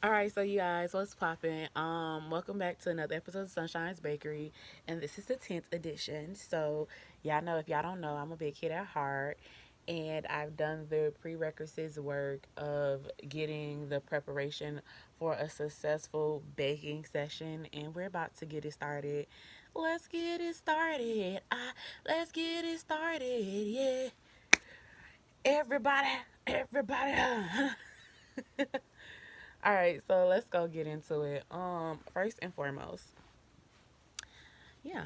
All right, so you guys, what's poppin'? Welcome back to another episode of Sunshine's Bakery, and this is the 10th edition. So, y'all know if y'all don't know, I'm a big kid at heart, and I've done the prerequisites work of getting the preparation for a successful baking session, and we're about to get it started. Let's get it started. Let's get it started. Yeah, everybody, everybody. All right, so let's go get into it. First and foremost, yeah,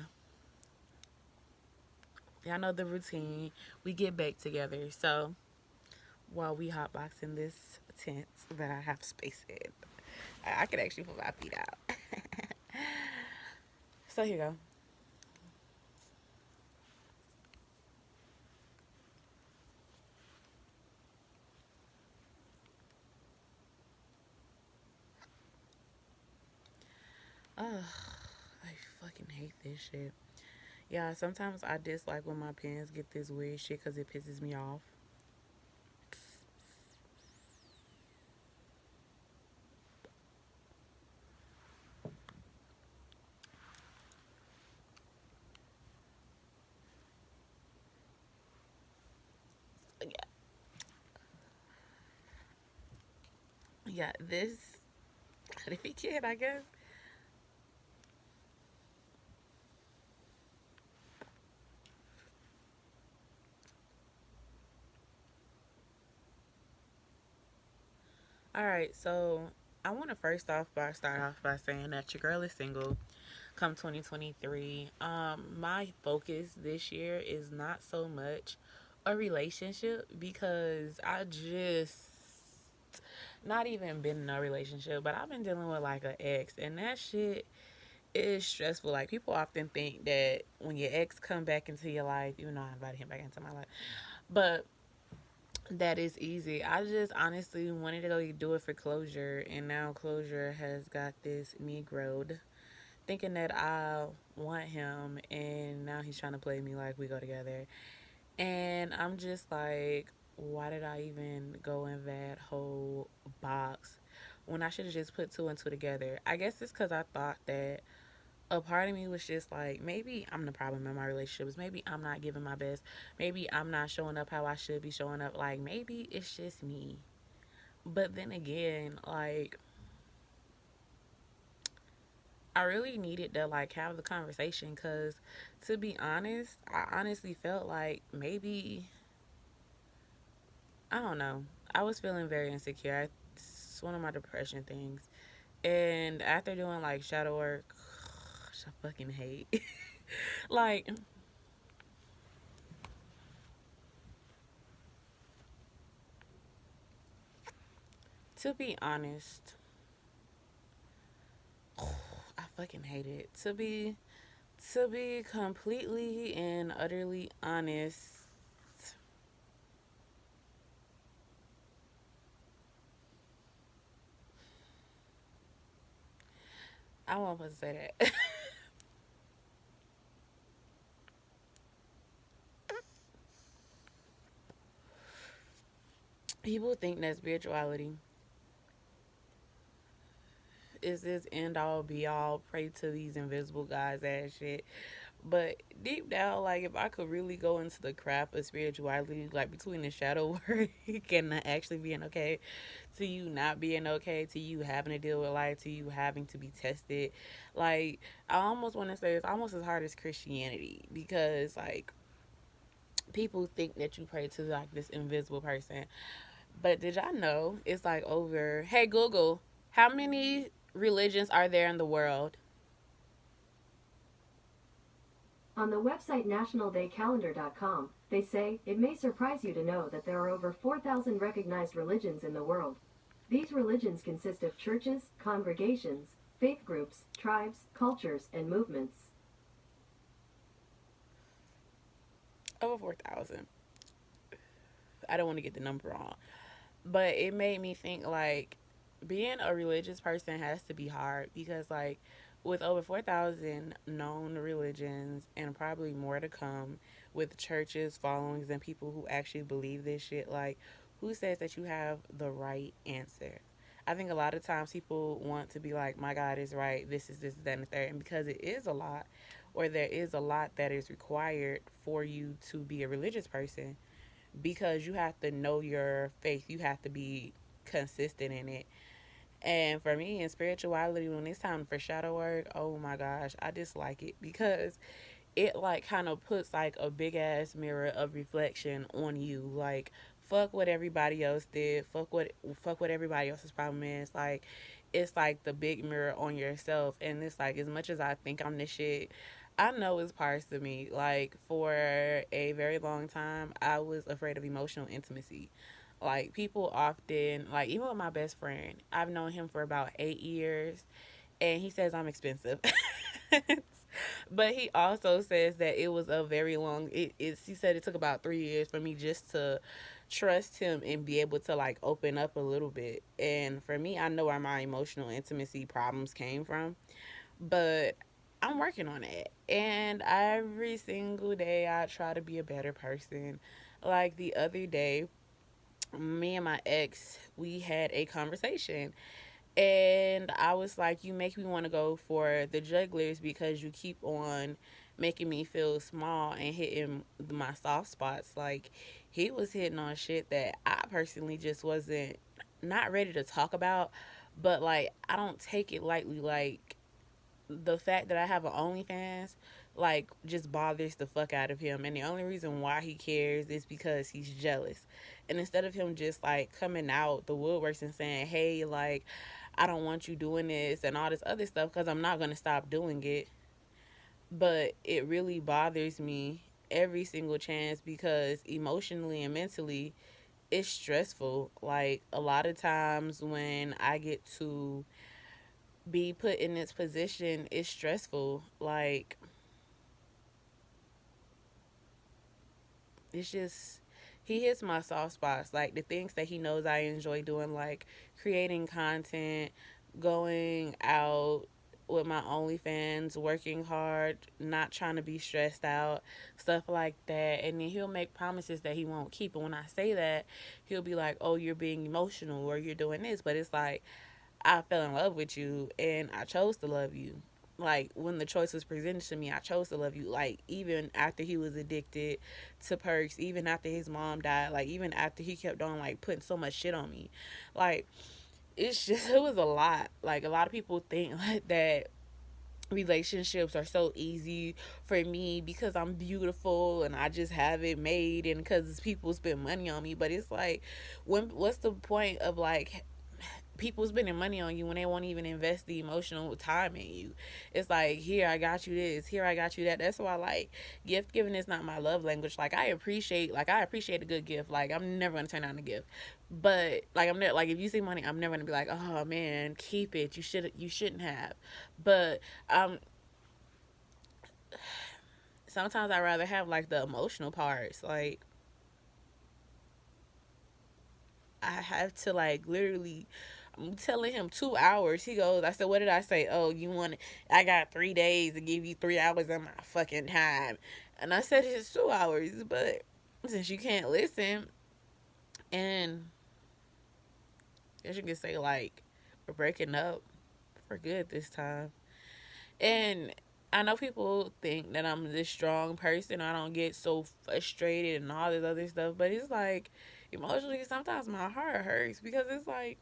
y'all know the routine. We get baked together. So while we hotbox in this tent that I have space in, I could actually put my feet out. So here you go. Ugh, I fucking hate this shit. Yeah, sometimes I dislike when my pens get this weird shit because it pisses me off. Yeah, yeah, this could be kid, I guess. All right, so I want to first off by start off by saying that your girl is single. Come 2023, my focus this year is not so much a relationship because I just not even been in a relationship, but I've been dealing with like an ex, and that shit is stressful. Like people often think that when your ex come back into your life, even though I invited him back into my life, but that is easy. I just honestly wanted to go do it for closure, and now closure has got this Negroed thinking that I want him, and now he's trying to play me like we go together. And I'm just like, why did I even go in that whole box when I should have just put two and two together? I guess it's because I thought that a part of me was just like, maybe I'm the problem in my relationships. Maybe I'm not giving my best. Maybe I'm not showing up how I should be showing up. Like, maybe it's just me. But then again, like, I really needed to like have the conversation because to be honest, I honestly felt like maybe I don't know. I was feeling very insecure. It's one of my depression things. And after doing like shadow work, I fucking hate. Like to be honest, I fucking hate it. To be completely and utterly honest, I won't supposed to say that. People think that spirituality is this end all be all, pray to these invisible guys ass shit. But deep down, like if I could really go into the craft of spirituality, like between the shadow work and actually being okay, to you not being okay, to you having to deal with life, to you having to be tested, like I almost want to say it's almost as hard as Christianity because like people think that you pray to like this invisible person. But did y'all know it's like over? Hey Google, how many religions are there in the world? On the website nationaldaycalendar.com, they say it may surprise you to know that there are over 4,000 recognized religions in the world. These religions consist of churches, congregations, faith groups, tribes, cultures, and movements. Over 4,000. I don't want to get the number wrong, but it made me think like being a religious person has to be hard because like with over 4,000 known religions and probably more to come with churches, followings, and people who actually believe this shit, like who says that you have the right answer? I think a lot of times people want to be like, my God is right, this is this, that, and the third. And because it is a lot, or there is a lot that is required for you to be a religious person, because you have to know your faith, you have to be consistent in it. And for me in spirituality, when it's time for shadow work, oh my gosh, I dislike it because it like kind of puts like a big ass mirror of reflection on you. Like fuck what everybody else did. Fuck what everybody else's problem is. Like it's like the big mirror on yourself, and it's like as much as I think I'm this shit, I know it's parts of me. Like for a very long time, I was afraid of emotional intimacy. Like people often, like even with my best friend, I've known him for about 8 years, and he says I'm expensive. But he also says that it was a very long. He said it took about 3 years for me just to trust him and be able to like open up a little bit. And for me, I know where my emotional intimacy problems came from, but I'm working on it. And every single day, I try to be a better person. Like the other day, me and my ex, we had a conversation, and I was like, you make me want to go for the jugglers because you keep on making me feel small and hitting my soft spots. Like, he was hitting on shit that I personally just wasn't not ready to talk about. But, like, I don't take it lightly. Like, the fact that I have an OnlyFans, like, just bothers the fuck out of him. And the only reason why he cares is because he's jealous. And instead of him just, like, coming out the woodworks and saying, hey, like, I don't want you doing this and all this other stuff, because I'm not going to stop doing it. But it really bothers me every single chance because emotionally and mentally, it's stressful. Like, a lot of times when I get to be put in this position, it's stressful. Like, it's just, he hits my soft spots. Like, the things that he knows I enjoy doing, like creating content, going out with my OnlyFans, working hard, not trying to be stressed out, stuff like that. And then he'll make promises that he won't keep. And when I say that, he'll be like, oh, you're being emotional or you're doing this. But it's like, I fell in love with you and I chose to love you. Like when the choice was presented to me, I chose to love you. Like even after he was addicted to perks, even after his mom died, like even after he kept on like putting so much shit on me. Like it's just it was a lot. Like a lot of people think like that relationships are so easy for me because I'm beautiful and I just have it made and because people spend money on me. But it's like, when what's the point of like people spending money on you when they won't even invest the emotional time in you? It's like, here I got you this, here I got you that. That's why like gift giving is not my love language. Like I appreciate a good gift. Like I'm never gonna turn down a gift. But like I'm never like if you see money, I'm never gonna be like, oh man, keep it. You shouldn't have. But um sometimes I rather have like the emotional parts. Like I have to like literally, I'm telling him 2 hours. He goes, I said, what did I say? Oh, I got 3 days to give you 3 hours of my fucking time. And I said, it's 2 hours. But since you can't listen, and as you can say, like, we're breaking up for good this time. And I know people think that I'm this strong person. I don't get so frustrated and all this other stuff. But it's like, emotionally, sometimes my heart hurts because it's like,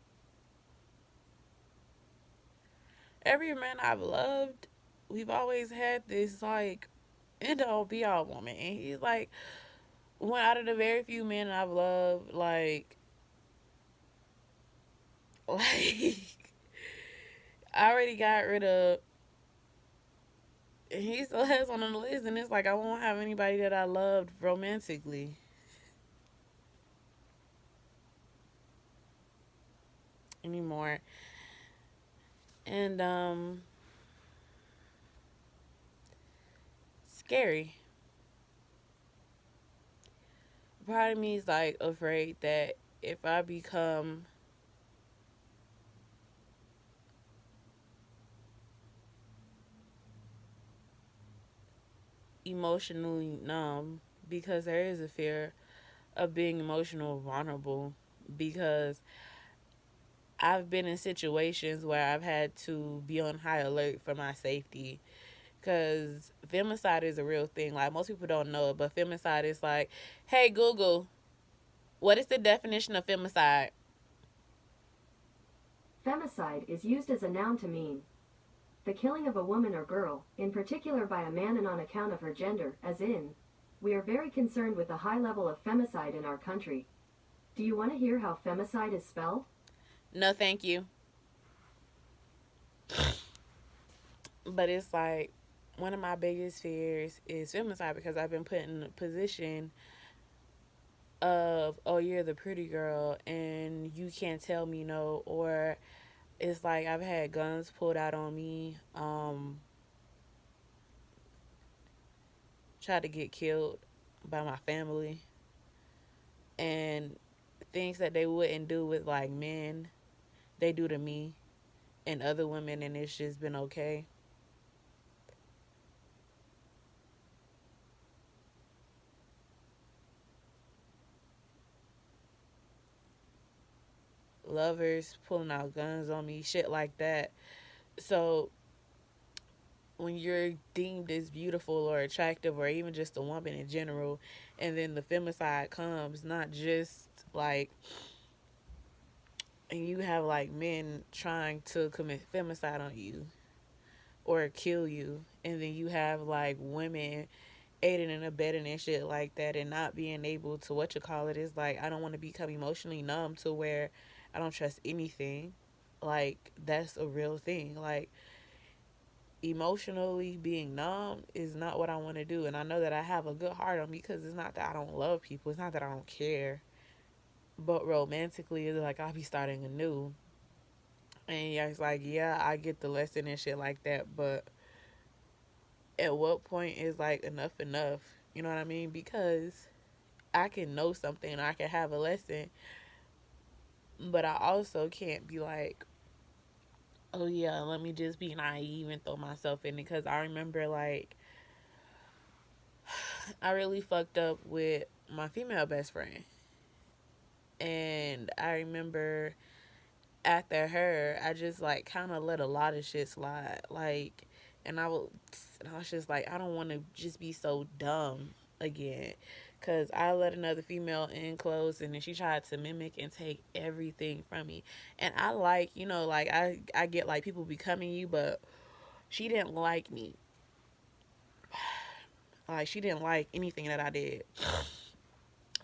every man I've loved, we've always had this like end all be all woman. And he's like one out of the very few men I've loved, like I already got rid of, and he still has one on the list, and it's like I won't have anybody that I loved romantically anymore. And scary. Part of me is like afraid that if I become emotionally numb, because there is a fear of being emotional vulnerable, because I've been in situations where I've had to be on high alert for my safety, because femicide is a real thing. Like, most people don't know it, but femicide is like, hey Google, what is the definition of femicide? Femicide is used as a noun to mean the killing of a woman or girl, in particular by a man and on account of her gender, as in, we are very concerned with the high level of femicide in our country. Do you want to hear how femicide is spelled? No, thank you. But it's like, one of my biggest fears is femicide, because I've been put in a position of, oh, you're the pretty girl and you can't tell me no, or it's like I've had guns pulled out on me, tried to get killed by my family, and things that they wouldn't do with like men, they do to me and other women, and it's just been okay. Lovers pulling out guns on me, shit like that. So when you're deemed as beautiful or attractive, or even just a woman in general, and then the femicide comes, not just like, and you have like men trying to commit femicide on you or kill you, and then you have like women aiding and abetting and shit like that, and not being able to, what you call it, is like, I don't want to become emotionally numb to where I don't trust anything. Like, that's a real thing. Like, emotionally being numb is not what I want to do. And I know that I have a good heart on me, because it's not that I don't love people, it's not that I don't care. But romantically, it's like I'll be starting anew. And yeah, it's like, yeah, I get the lesson and shit like that. But at what point is like enough enough? You know what I mean? Because I can know something, I can have a lesson, but I also can't be like, oh yeah, let me just be naive and throw myself in it. Because I remember, like, I really fucked up with my female best friend. And I remember after her, I just like kind of let a lot of shit slide. Like, and I was just like, I don't want to just be so dumb again. Cause I let another female in close, and then she tried to mimic and take everything from me. And I like, like, I get like people becoming you, but she didn't like me. Like, she didn't like anything that I did.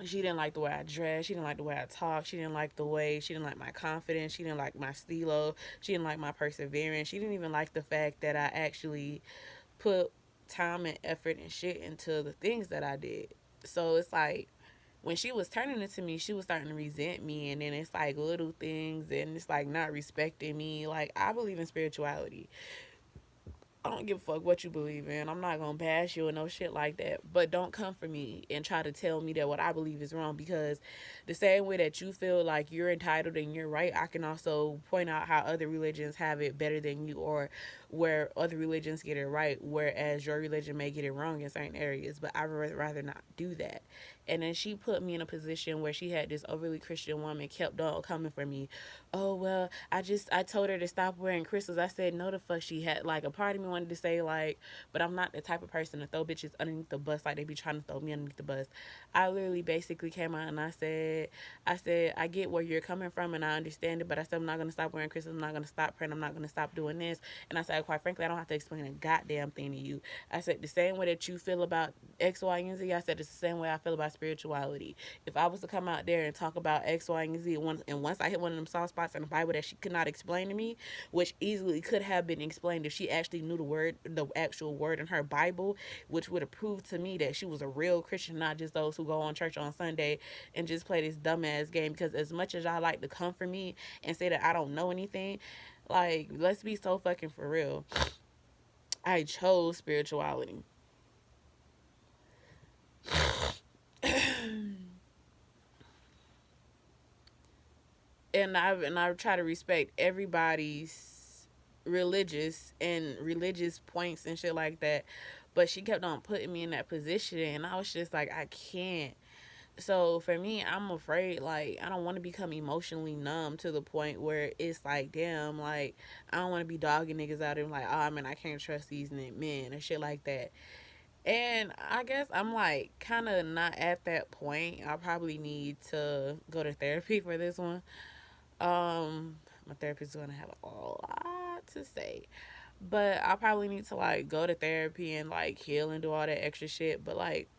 She didn't like the way I dressed. She didn't like the way I talked. She didn't like my confidence. She didn't like my stilo. She didn't like my perseverance. She didn't even like the fact that I actually put time and effort and shit into the things that I did. So it's like, when she was turning it to me, she was starting to resent me. And then it's like little things, and it's like not respecting me. Like, I believe in spirituality. I don't give a fuck what you believe in. I'm not gonna bash you or no shit like that. But don't come for me and try to tell me that what I believe is wrong, because the same way that you feel like you're entitled and you're right, I can also point out how other religions have it better than you, or where other religions get it right, whereas your religion may get it wrong in certain areas. But I would rather not do that. And then she put me in a position where she had this overly Christian woman kept on coming for me. Oh well, I told her to stop wearing crystals. I said no, the fuck she had. Like, a part of me wanted to say, like, but I'm not the type of person to throw bitches underneath the bus like they be trying to throw me underneath the bus. I literally basically came out and I said I get where you're coming from and I understand it, but I said I'm not gonna stop wearing crystals. I'm not gonna stop praying. I'm not gonna stop doing this. And I said, quite frankly, I don't have to explain a goddamn thing to you. I said the same way that you feel about X, Y, and Z. I said it's the same way I feel about spirituality. If I was to come out there and talk about X, Y, and Z, and once I hit one of them soft spots in the Bible that she could not explain to me, which easily could have been explained if she actually knew the actual word in her Bible, which would have proved to me that she was a real Christian, not just those who go on church on Sunday and just play this dumbass game. Because as much as I like to come for me and say that I don't know anything, like, let's be so fucking for real. I chose spirituality. And I try to respect everybody's religious points and shit like that. But she kept on putting me in that position, and I was just like, I can't. So for me, I'm afraid, like, I don't want to become emotionally numb to the point where it's like, damn, like, I don't want to be dogging niggas out and like, oh man, I can't trust these men and shit like that. And I guess I'm like kind of not at that point. I probably need to go to therapy for this one. My therapist is gonna have a lot to say, but I probably need to like go to therapy and like heal and do all that extra shit. But like,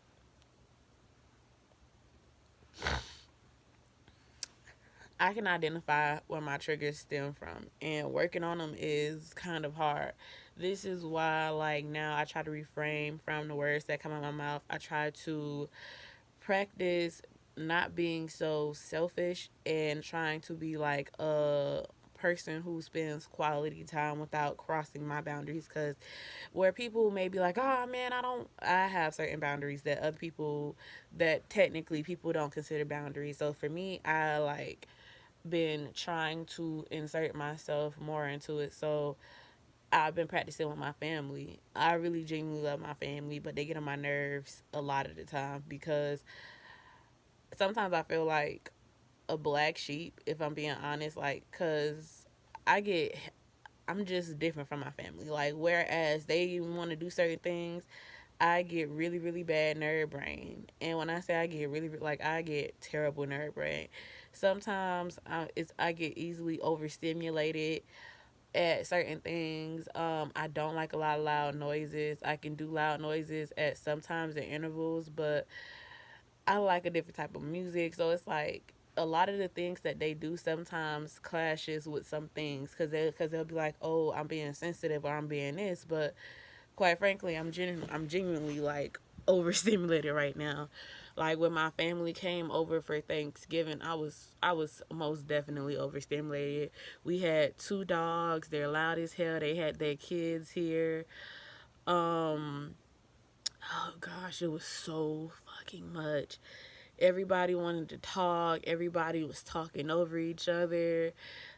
I can identify where my triggers stem from, and working on them is kind of hard. This is why, like, now I try to refrain from the words that come out of my mouth. I try to practice not being so selfish and trying to be like a person who spends quality time without crossing my boundaries, because where people may be like, oh man, I have certain boundaries that other people, that technically people don't consider boundaries. So for me, I like been trying to insert myself more into it. So I've been practicing with my family. I really genuinely love my family, but they get on my nerves a lot of the time because sometimes I feel like a black sheep, if I'm being honest, like, cause I get, I'm just different from my family. Like, whereas they want to do certain things, I get really, really bad nerve brain. And when I say I get really, like, I get terrible nerve brain. Sometimes I get easily overstimulated at certain things. I don't like a lot of loud noises. I can do loud noises at sometimes at intervals, but I like a different type of music. So it's like a lot of the things that they do sometimes clashes with some things, because they'll be like, oh, I'm being sensitive or I'm being this, but quite frankly, I'm genuinely like overstimulated right now. Like when my family came over for Thanksgiving, I was most definitely overstimulated. We had two dogs. They're loud as hell. They had their kids here. Um, oh gosh, it was so fucking much. Everybody wanted to talk. Everybody was talking over each other.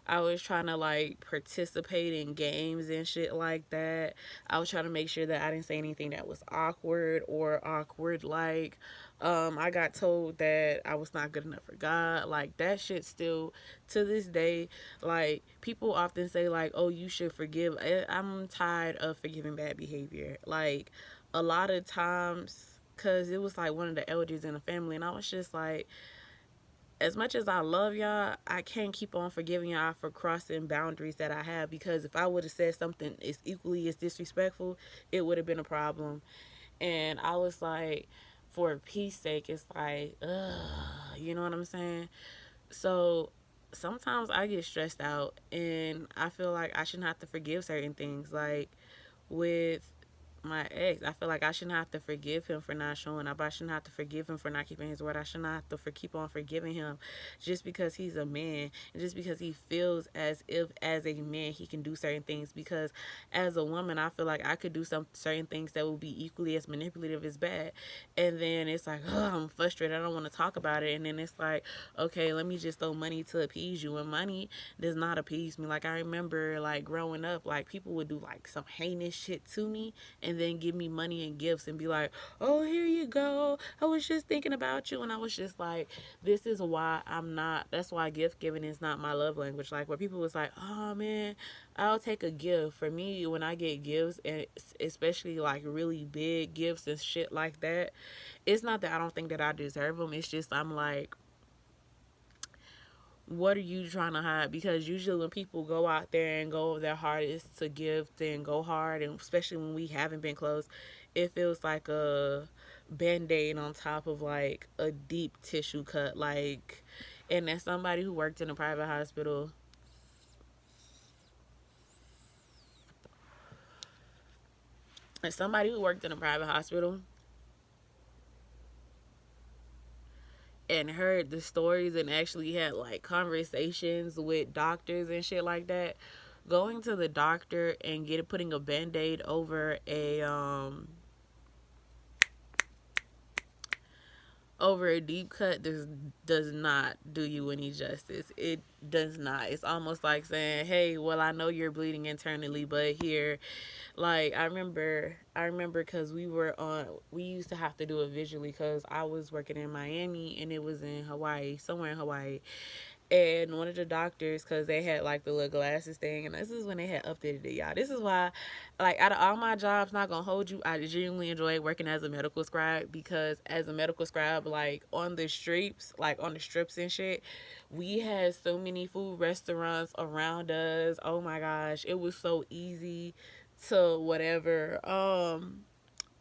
I was trying to like participate in games and shit like that. I was trying to make sure that I didn't say anything that was awkward or awkward like. I got told that I was not good enough for God. Like that shit still to this day. Like people often say like, "Oh, you should forgive." I'm tired of forgiving bad behavior. Like a lot of times, because it was like one of the elders in the family, and I was just like, as much as I love y'all, I can't keep on forgiving y'all for crossing boundaries that I have, because if I would have said something as equally as disrespectful, it would have been a problem. And I was like, for peace sake, it's like, ugh, you know what I'm saying? So sometimes I get stressed out and I feel like I shouldn't have to forgive certain things. Like with my ex, I feel like I shouldn't have to forgive him for not showing up. I shouldn't have to forgive him for not keeping his word. I shouldn't have to keep on forgiving him just because he's a man and just because he feels as if as a man he can do certain things. Because as a woman, I feel like I could do some certain things that would be equally as manipulative as bad. And then it's like, oh, I'm frustrated. I don't want to talk about it. And then it's like, okay, let me just throw money to appease you. And money does not appease me. Like I remember like growing up, like people would do like some heinous shit to me and then give me money and gifts and be like, oh, here you go. I was just thinking about you. And I was just like, this is why I'm not, that's why gift giving is not my love language. Like where people was like, oh man, I'll take a gift. For me, when I get gifts, and especially like really big gifts and shit like that, it's not that I don't think that I deserve them. It's just I'm like, what are you trying to hide? Because usually when people go out there and go their hardest to give and go hard, and especially when we haven't been close, it feels like a band-aid on top of like a deep tissue cut. Like, and as somebody who worked in a private hospital, as somebody who worked in a private hospital and heard the stories and actually had like conversations with doctors and shit like that, going to the doctor and putting a band-aid over over a deep cut does not do you any justice. It does not. It's almost like saying, "Hey, well, I know you're bleeding internally, but here, like I remember because we used to have to do it visually because I was working in Miami and it was in Hawaii, somewhere in Hawaii, and one of the doctors, because they had like the little glasses thing, and this is when they had updated it, y'all. This is why, like, out of all my jobs, not gonna hold you, I genuinely enjoy working as a medical scribe, because as a medical scribe, like on the streets, like on the strips and shit, we had so many food restaurants around us. Oh my gosh, it was so easy to whatever.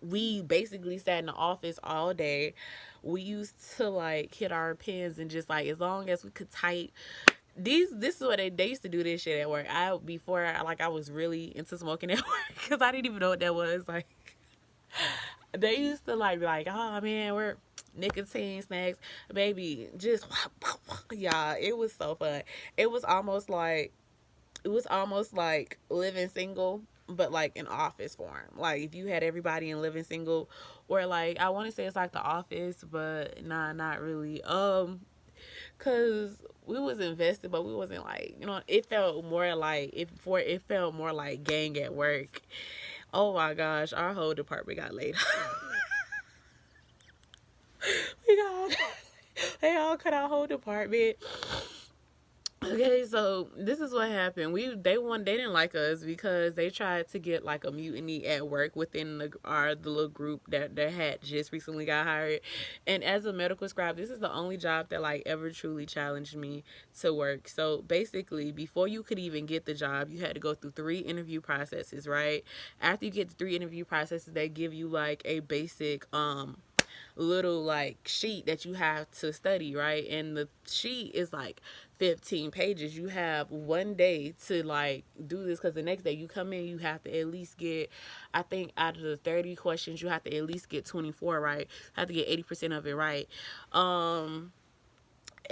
We basically sat in the office all day. We used to like hit our pens and just like, as long as we could type. This is what they used to do this shit at work. I was really into smoking at work because I didn't even know what that was. Like, they used to like be like, oh man, we're nicotine snacks, baby. Just yeah, it was so fun. It was almost like living single, but like in office form. Like if you had everybody in living single, or like I want to say it's like the office, but nah, not really. Cause we was invested, but we wasn't like, it felt more like it felt more like gang at work. Oh my gosh, our whole department got laid off. we got they all cut our whole department. Okay, so this is what happened. They didn't like us because they tried to get like a mutiny at work within the little group that had just recently got hired. And as a medical scribe, this is the only job that like ever truly challenged me to work. So basically, before you could even get the job, you had to go through 3 interview processes, right? After you get the 3 interview processes, they give you like a basic little like sheet that you have to study, right? And the sheet is like 15 pages. You have one day to like do this, because the next day you come in, you have to at least get, I think out of the 30 questions, you have to at least get 24 right. You have to get 80% of it right.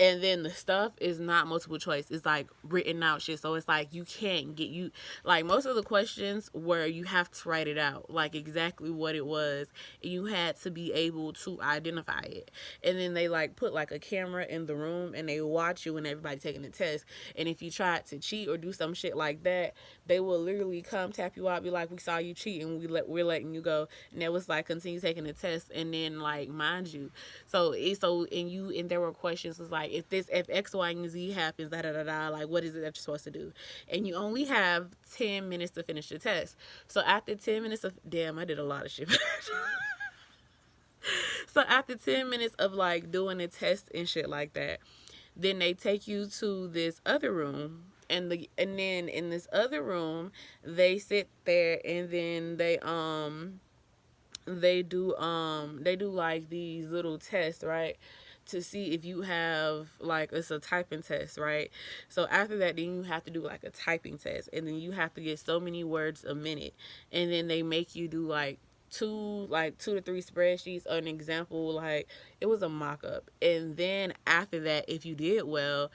And then the stuff is not multiple choice. It's like written out shit. So it's like you can't get you like most of the questions where you have to write it out, like exactly what it was. And you had to be able to identify it. And then they like put like a camera in the room and they watch you and everybody taking the test. And if you tried to cheat or do some shit like that, they will literally come tap you out, be like, "We saw you cheat and we're letting you go." And that was like, continue taking the test. And then like, mind you, and there were questions was like, if X, Y, and Z happens, da da da da, like what is it that you're supposed to do? And you only have 10 minutes to finish the test. So after 10 minutes of I did a lot of shit. So after 10 minutes of like doing a test and shit like that, then they take you to this other room. And then in this other room, they sit there and then they do like these little tests, right, to see if you have like, it's a typing test, right? So after that, then you have to do like a typing test, and then you have to get so many words a minute, and then they make you do like two to three spreadsheets. An example, like it was a mock-up, and then after that, if you did well,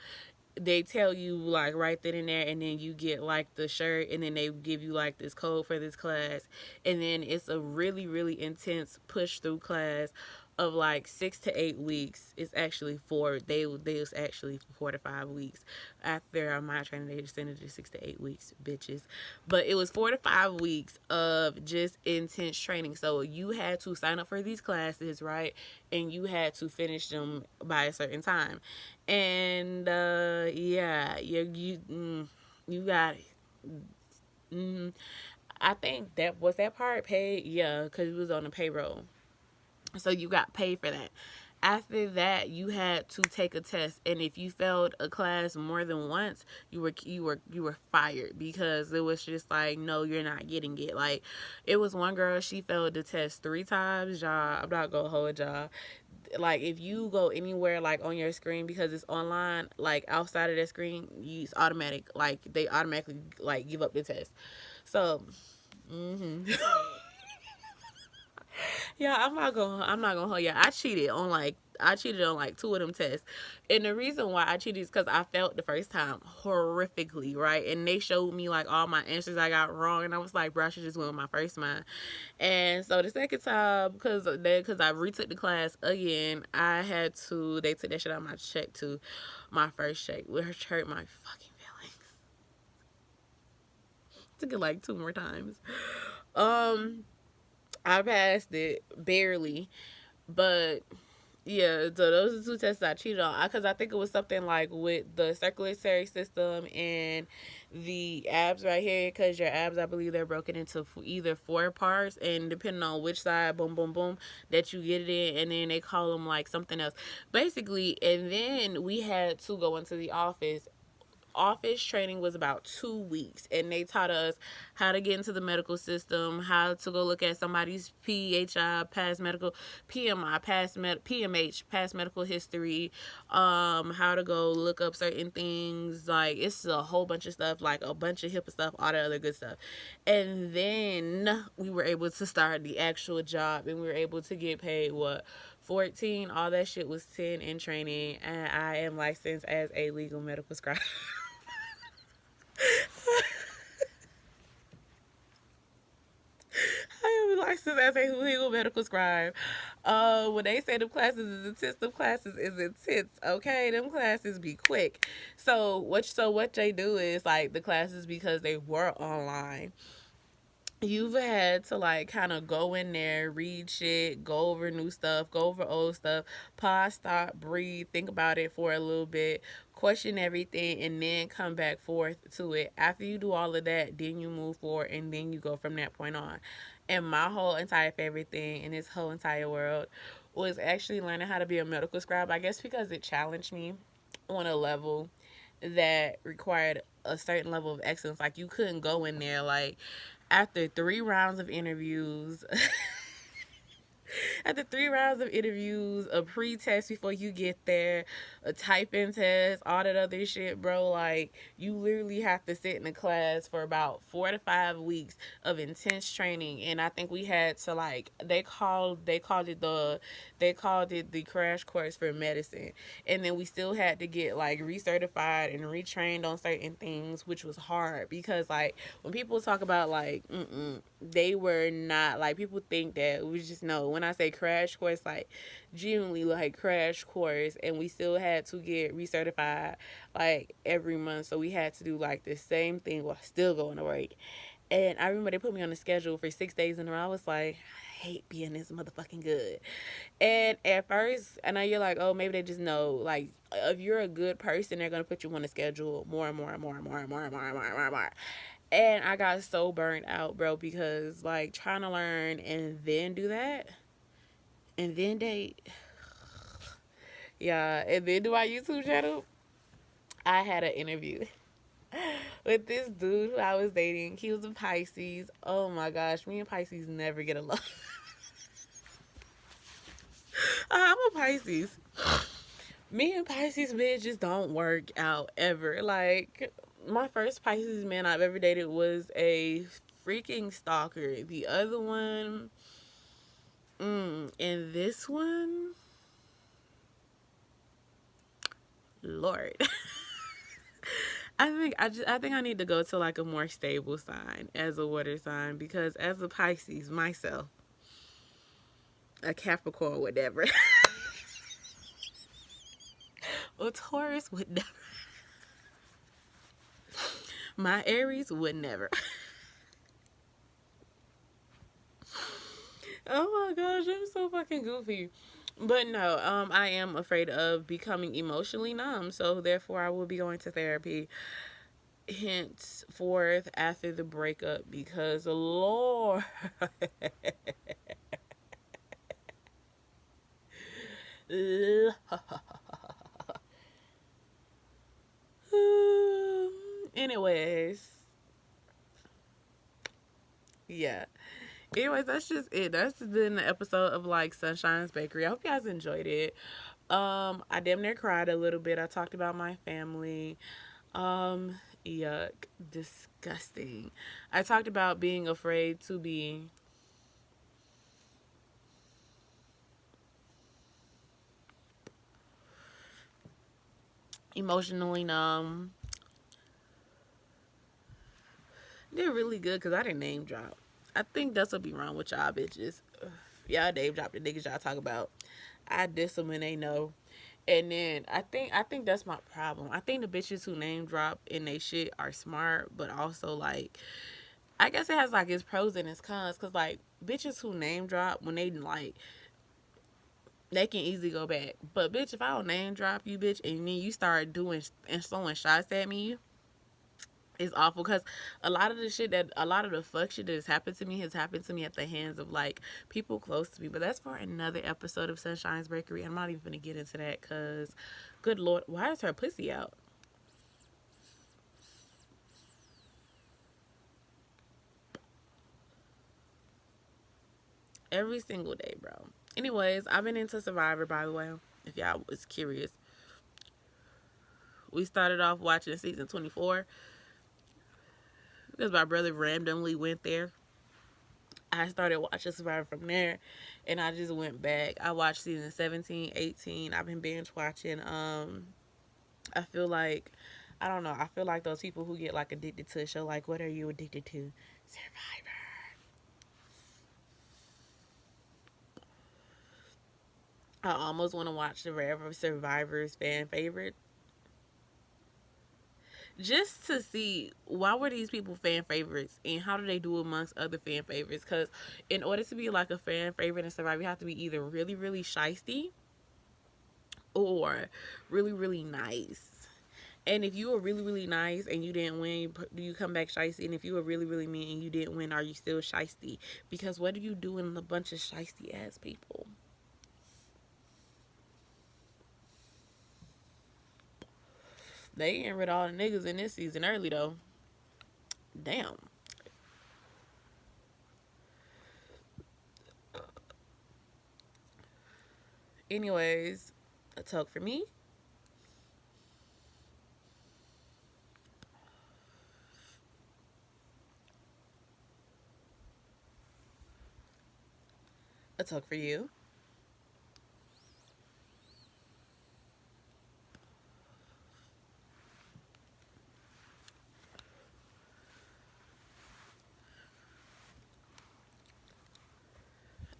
they tell you like right then and there, and then you get like the shirt, and then they give you like this code for this class, and then it's a really really intense push through class of like 6 to 8 weeks. It's actually they was actually 4 to 5 weeks. After my training, they extended to 6 to 8 weeks, bitches. But it was 4 to 5 weeks of just intense training. So you had to sign up for these classes, right? And you had to finish them by a certain time. And yeah, you got it. I think that part paid, yeah, because it was on the payroll. So you got paid for that. After that, you had to take a test, and if you failed a class more than once, you were fired, because it was just like, no, you're not getting it. Like, it was one girl, she failed the test 3 times, y'all. I'm not gonna hold y'all. Like, if you go anywhere like on your screen, because it's online, like outside of that screen, it's automatic. Like, they automatically like give up the test. So Yeah, I'm not gonna hold you. I cheated on like two of them tests. And the reason why I cheated is because I felt the first time horrifically, right? And they showed me like all my answers I got wrong, and I was like, bro, I should just went with my first mind. And so the second time, because I retook the class again, I had to. They took that shit out of my check too, my first check, which hurt my fucking feelings. Took it like two more times. Um, I passed it barely, but yeah, so those are two tests I cheated on. Because I think it was something like with the circulatory system and the abs right here. Because your abs, I believe they're broken into either four parts, and depending on which side, boom, boom, boom, that you get it in, and then they call them like something else, basically. And then we had to go into the office training was about 2 weeks, and they taught us how to get into the medical system, how to go look at somebody's PHI, past medical, PMI, PMH, past medical history, how to go look up certain things. Like, it's a whole bunch of stuff, like a bunch of HIPAA stuff, all that other good stuff. And then we were able to start the actual job, and we were able to get paid what, 14. All that shit was 10 in training, and I am licensed as a legal medical scribe. I am licensed as a legal medical scribe. When they say them classes is intense, them classes is intense. Okay, them classes be quick. So what they do is like the classes, because they were online, you've had to like kind of go in there, read shit, go over new stuff, go over old stuff, pause, stop, breathe, think about it for a little bit, question everything, and then come back forth to it. After you do all of that, then you move forward, and then you go from that point on. And my whole entire favorite thing in this whole entire world was actually learning how to be a medical scribe. I guess because it challenged me on a level that required a certain level of excellence. Like, you couldn't go in there like after 3 rounds of interviews. After 3 rounds of interviews, a pre-test before you get there, a typing test, all that other shit, bro. Like, you literally have to sit in a class for about 4 to 5 weeks of intense training. And I think we had to like they called it the crash course for medicine. And then we still had to get like recertified and retrained on certain things, which was hard because like when people talk about like they were not like, people think that we just know when I say crash course, like genuinely like crash course. And we still had to get recertified like every month, so we had to do like the same thing while still going to work. And I remember they put me on the schedule for 6 days in a row. I was like, I hate being this motherfucking good. And at first, I know you're like, oh, maybe they just know. Like, if you're a good person, they're gonna put you on the schedule more and more and more and more and more and more and more and more and more. And I got so burnt out, bro, because like trying to learn and then do that and then date. Yeah, and then do my YouTube channel. I had an interview with this dude who I was dating. He was a Pisces. Oh my gosh, me and Pisces never get along. I'm a Pisces. Me and Pisces men just don't work out ever. Like, my first Pisces man I've ever dated was a freaking stalker. The other one, and this one, Lord. I think I need to go to like a more stable sign as a water sign, because as a Pisces myself, a Capricorn would never. A Taurus would never. My Aries would never. Oh my gosh, I'm so fucking goofy. But no, I am afraid of becoming emotionally numb, so therefore I will be going to therapy henceforth after the breakup, because Lord. Anyways, yeah. Anyways, that's just it. That's been the episode of like Sunshine's Bakery. I hope you guys enjoyed it. I damn near cried a little bit. I talked about my family. Um, Yuck, disgusting. I talked about being afraid to be Emotionally Numb. They're really good because I didn't name drop. I think that's what be wrong with y'all bitches. Y'all name drop the niggas y'all talk about. I diss them and they know. And then I think that's my problem. I think the bitches who name drop and they shit are smart, but also like I guess it has like its pros and its cons. Cause like bitches who name drop when they like they can easily go back. But bitch, if I don't name drop you, bitch, and then you start doing and throwing shots at me, it's awful because a lot of the fuck shit that has happened to me at the hands of like people close to me. But that's for another episode of Sunshine's Bakery. I'm not even gonna get into that because, good lord, why is her pussy out? Every single day, bro. Anyways, I've been into Survivor, by the way. If y'all was curious, we started off watching season 24 because my brother randomly went there. I started watching Survivor from there, and I just went back. I watched season 17, 18. I've been binge watching. I feel like, I don't know. I feel like those people who get like addicted to a show, like, what are you addicted to? Survivor. I almost want to watch the Forever Survivors fan favorite just to see why were these people fan favorites and how do they do amongst other fan favorites. Because in order to be like a fan favorite in Survivor, you have to be either really really shisty or really really nice. And if you were really really nice and you didn't win, do you come back shisty? And if you were really really mean and you didn't win, are you still shisty? Because what are you doing in a bunch of shisty ass people? They getting rid of all the niggas in this season early though. Damn. Anyways, a talk for me. A talk for you.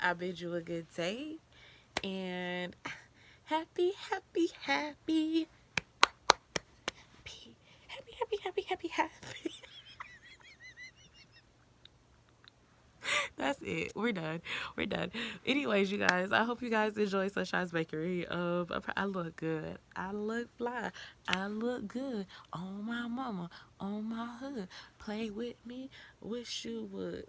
I bid you a good day and happy, happy, happy, happy, happy, happy, happy, happy. That's it. We're done. We're done. Anyways, you guys, I hope you guys enjoy Sunshine's Bakery. I look good. I look fly. I look good on my mama, on my hood. Play with me. Wish you would.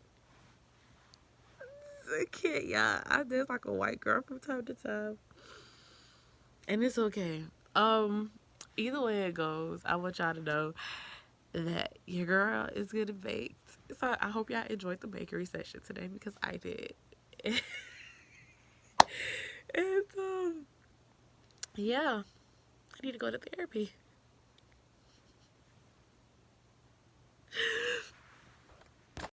I can't, y'all. I'm just like a white girl from time to time, and it's okay. Um, Either way it goes, I want y'all to know that your girl is gonna bake. So I hope y'all enjoyed the bakery session today because I did. And yeah, I need to go to therapy.